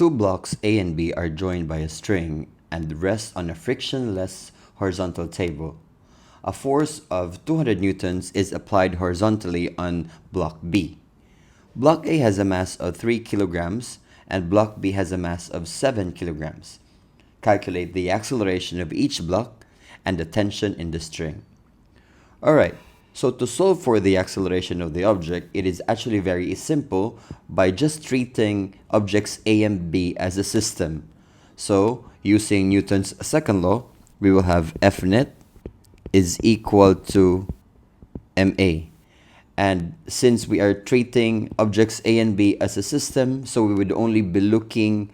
two blocks A and B are joined by a string and rest on a frictionless horizontal table. A force of 200 newtons is applied horizontally on block B. Block A has a mass of 3 kilograms and block B has a mass of 7 kilograms. Calculate the acceleration of each block and the tension in the string. Alright, so to solve for the acceleration of the object, it is actually very simple by just treating objects A and B as a system. So, using Newton's second law, we will have F net is equal to ma. And since we are treating objects A and B as a system, so we would only be looking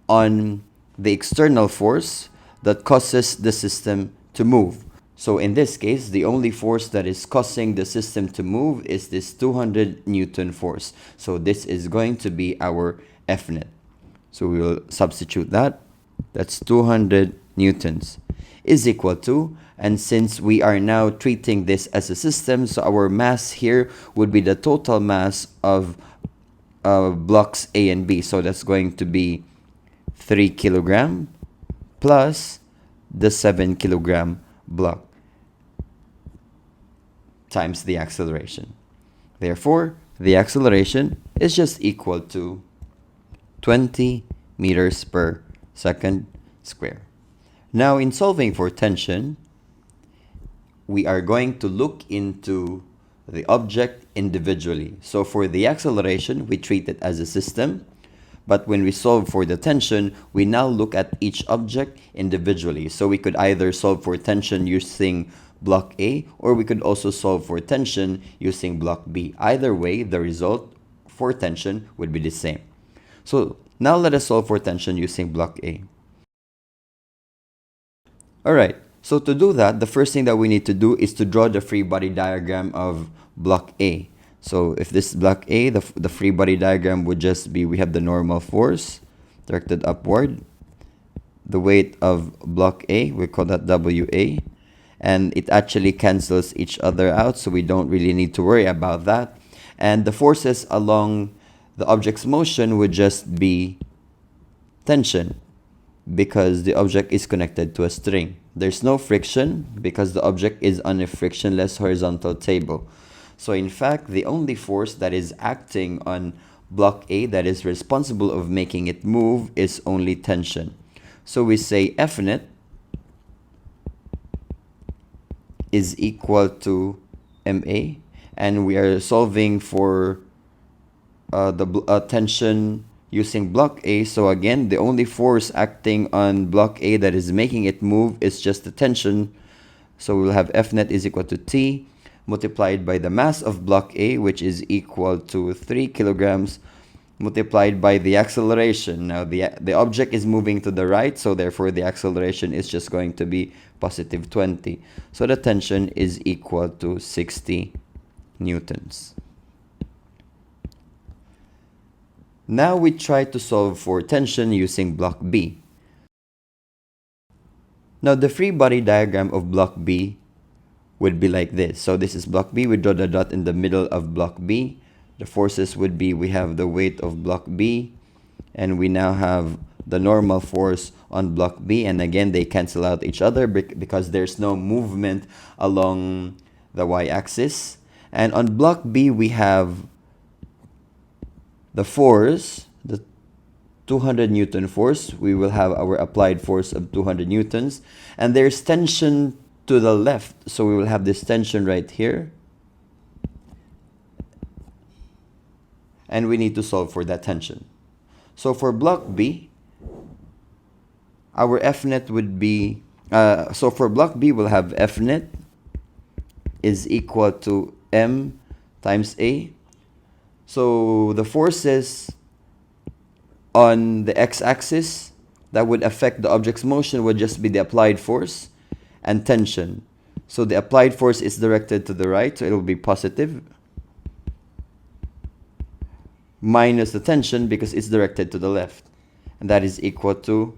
on the external force that causes the system to move. So in this case, the only force that is causing the system to move is this 200 Newton force. So this is going to be our F net. So we will substitute that. That's 200 newtons is equal to, and since we are now treating this as a system, so our mass here would be the total mass of blocks A and B. So that's going to be 3 kilogram plus the 7 kilogram block times the acceleration. Therefore, the acceleration is just equal to 20 meters per second square. Now, in solving for tension, we are going to look into the object individually. So for the acceleration, we treat it as a system. But when we solve for the tension, we now look at each object individually. So we could either solve for tension using block A, or we could also solve for tension using block B. Either way, the result for tension would be the same. So now let us solve for tension using block A. Alright, so to do that, the first thing that we need to do is to draw the free body diagram of block A. So if this is block A, the free body diagram would just be, we have the normal force directed upward. The weight of block A, we call that WA. And it actually cancels each other out, so we don't really need to worry about that. And the forces along the object's motion would just be tension, because the object is connected to a string. There's no friction because the object is on a frictionless horizontal table. So in fact, the only force that is acting on block A that is responsible of making it move is only tension. So we say F net is equal to ma, and we are solving for the tension using block A. So again, the only force acting on block A that is making it move is just the tension. So we'll have F net is equal to T multiplied by the mass of block A, which is equal to 3 kilograms, multiplied by the acceleration. Now the object is moving to the right, so therefore the acceleration is just going to be positive 20. So the tension is equal to 60 newtons. Now we try to solve for tension using block B. Now the free body diagram of block B would be like this. So this is block B. We draw the dot in the middle of block B. The forces would be, we have the weight of block B, and we now have the normal force on block B, and again they cancel out each other because there's no movement along the y-axis. And on block B we have the force, the 200 Newton force. We will have our applied force of 200 newtons, and there's tension to the left, so we will have this tension right here, and we need to solve for that tension. So for block B, our F net would be, so for block B we'll have F net is equal to M times A. So the forces on the x-axis that would affect the object's motion would just be the applied force and tension. So the applied force is directed to the right, so it will be positive, minus the tension because it's directed to the left. And that is equal to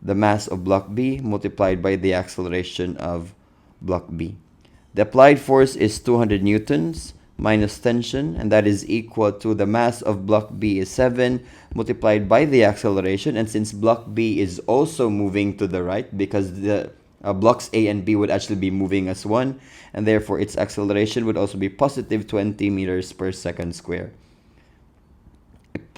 the mass of block B multiplied by the acceleration of block B. The applied force is 200 newtons. minus tension, and that is equal to the mass of block B is 7 multiplied by the acceleration. And since block B is also moving to the right, because the blocks A and B would actually be moving as one, and therefore its acceleration would also be positive 20 meters per second square.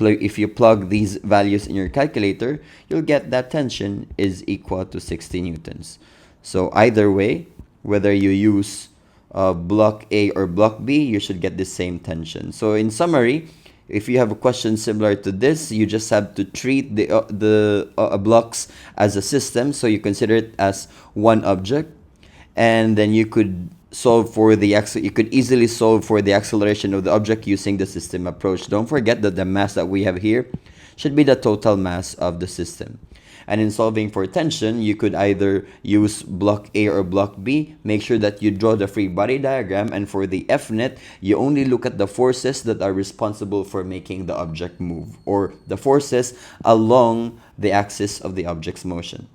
If you plug these values in your calculator, you'll get that tension is equal to 60 newtons. So either way, whether you use block A or block B, you should get the same tension. So in summary, if you have a question similar to this, you just have to treat the blocks as a system. So you consider it as one object, and then you could easily solve for the acceleration of the object using the system approach. Don't forget that the mass that we have here should be the total mass of the system. And in solving for tension, you could either use block A or block B. Make sure that you draw the free body diagram, and for the F-net, you only look at the forces that are responsible for making the object move, or the forces along the axis of the object's motion.